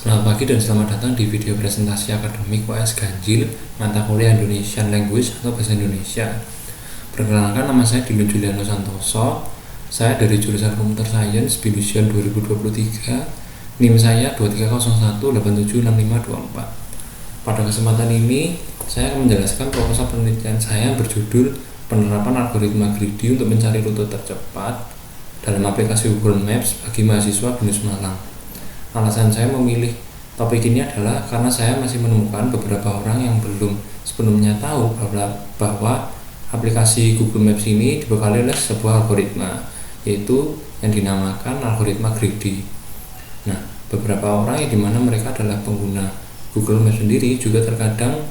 Selamat pagi dan selamat datang di video presentasi akademik UAS Ganjil mata kuliah Indonesian Language atau Bahasa Indonesia. Perkenalkan, nama saya Dino Juliano Santoso. Saya dari jurusan Computer Science Bindusian 2023. NIM saya 2301876524. Pada kesempatan ini, saya akan menjelaskan proposal penelitian saya yang berjudul penerapan algoritma greedy untuk mencari rute tercepat dalam aplikasi Google Maps bagi mahasiswa BINUS Malang. Alasan saya memilih topik ini adalah karena saya masih menemukan beberapa orang yang belum sebelumnya tahu bahwa aplikasi Google Maps ini dibekali oleh sebuah algoritma, yaitu yang dinamakan algoritma greedy. Nah, beberapa orang yang dimana mereka adalah pengguna Google Maps sendiri juga terkadang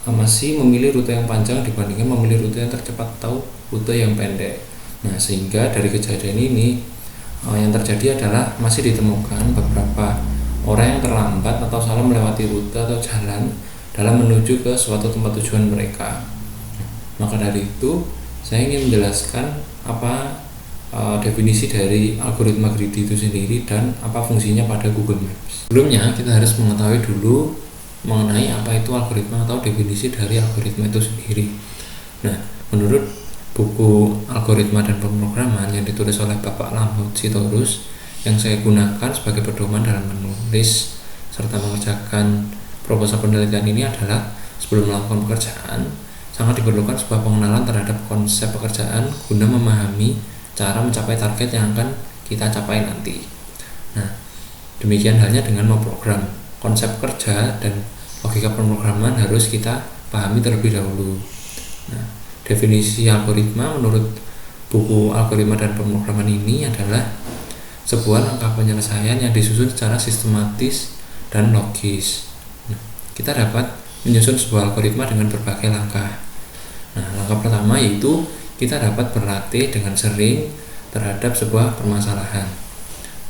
masih memilih rute yang panjang dibandingkan memilih rute yang tercepat atau rute yang pendek. Nah, sehingga dari kejadian ini yang terjadi adalah masih ditemukan beberapa orang yang terlambat atau salah melewati rute atau jalan dalam menuju ke suatu tempat tujuan mereka. Maka dari itu, saya ingin menjelaskan apa definisi dari algoritma greedy itu sendiri dan apa fungsinya pada Google Maps. Sebelumnya, kita harus mengetahui dulu mengenai apa itu algoritma atau definisi dari algoritma itu sendiri. Nah, menurut buku Algoritma dan Pemrograman yang ditulis oleh Bapak Lampot Sitorus yang saya gunakan sebagai pedoman dalam menulis serta mengerjakan proposal penelitian ini adalah sebelum melakukan pekerjaan sangat diperlukan sebuah pengenalan terhadap konsep pekerjaan guna memahami cara mencapai target yang akan kita capai nanti. Nah, demikian halnya dengan memprogram. Konsep kerja dan logika pemrograman harus kita pahami terlebih dahulu. Nah, definisi algoritma menurut buku Algoritma dan Pemrograman ini adalah sebuah langkah penyelesaian yang disusun secara sistematis dan logis. Nah, kita dapat menyusun sebuah algoritma dengan berbagai langkah. Nah, langkah pertama yaitu kita dapat berlatih dengan sering terhadap sebuah permasalahan.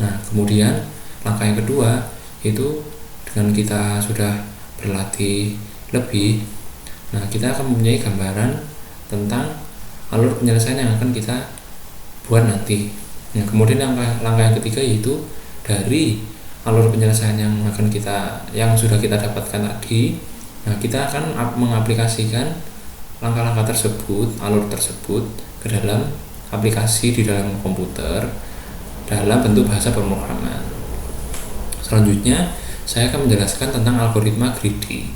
Nah, kemudian langkah yang kedua yaitu dengan kita sudah berlatih lebih, nah kita akan mempunyai gambaran tentang alur penyelesaian yang akan kita buat nanti. Nah, kemudian langkah yang ketiga yaitu dari alur penyelesaian yang sudah kita dapatkan tadi. Nah, kita akan mengaplikasikan langkah-langkah tersebut, alur tersebut ke dalam aplikasi di dalam komputer dalam bentuk bahasa pemrograman. Selanjutnya, saya akan menjelaskan tentang algoritma greedy.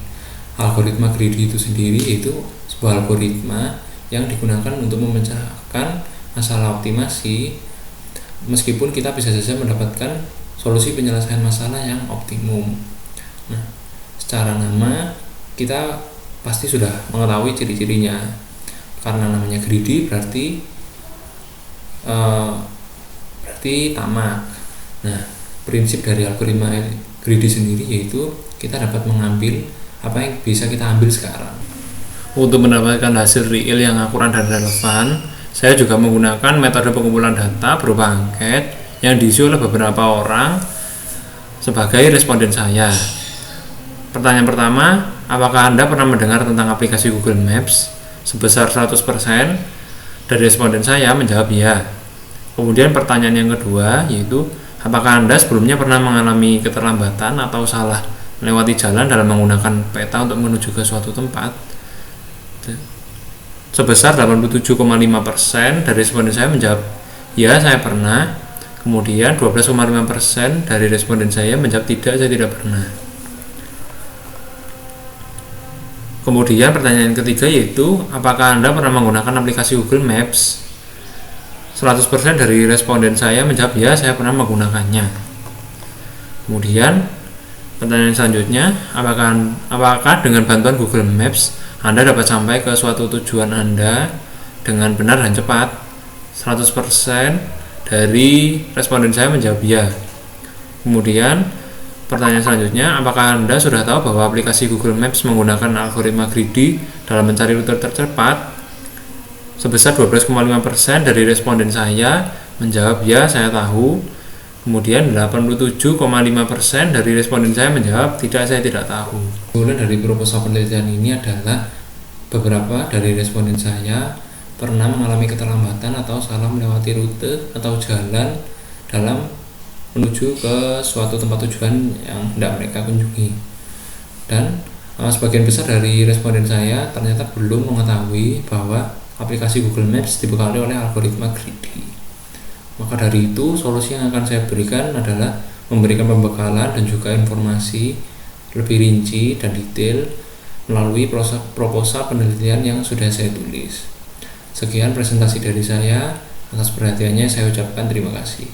Algoritma greedy itu sendiri yaitu sebuah algoritma yang digunakan untuk memecahkan masalah optimasi, meskipun kita bisa saja mendapatkan solusi penyelesaian masalah yang optimum. Nah, secara nama kita pasti sudah mengetahui ciri-cirinya. Karena namanya greedy berarti tamak. Nah, prinsip dari algoritma greedy sendiri yaitu kita dapat mengambil apa yang bisa kita ambil sekarang. Untuk mendapatkan hasil real yang akurat dan relevan, saya juga menggunakan metode pengumpulan data berupa angket yang diisi oleh beberapa orang sebagai responden saya. Pertanyaan pertama, apakah Anda pernah mendengar tentang aplikasi Google Maps? Sebesar 100% dari responden saya menjawab ya. Kemudian pertanyaan yang kedua yaitu, apakah Anda sebelumnya pernah mengalami keterlambatan atau salah melewati jalan dalam menggunakan peta untuk menuju ke suatu tempat? Sebesar 87,5% dari responden saya menjawab ya, saya pernah. Kemudian 12,5% dari responden saya menjawab tidak, saya tidak pernah. Kemudian pertanyaan ketiga yaitu, apakah Anda pernah menggunakan aplikasi Google Maps? 100% dari responden saya menjawab ya, saya pernah menggunakannya. Kemudian pertanyaan selanjutnya, apakah dengan bantuan Google Maps Anda dapat sampai ke suatu tujuan Anda dengan benar dan cepat? 100% dari responden saya menjawab ya. Kemudian pertanyaan selanjutnya, apakah Anda sudah tahu bahwa aplikasi Google Maps menggunakan algoritma greedy dalam mencari rute tercepat? Sebesar 12,5% dari responden saya menjawab ya, saya tahu. Kemudian 87,5% dari responden saya menjawab tidak, saya tidak tahu. Kemudian dari proposal penelitian ini adalah beberapa dari responden saya pernah mengalami keterlambatan atau salah melewati rute atau jalan dalam menuju ke suatu tempat tujuan yang hendak mereka kunjungi. Dan sebagian besar dari responden saya ternyata belum mengetahui bahwa aplikasi Google Maps dibekali oleh algoritma greedy. Maka dari itu, solusi yang akan saya berikan adalah memberikan pembekalan dan juga informasi lebih rinci dan detail melalui proposal penelitian yang sudah saya tulis. Sekian presentasi dari saya. Atas perhatiannya saya ucapkan terima kasih.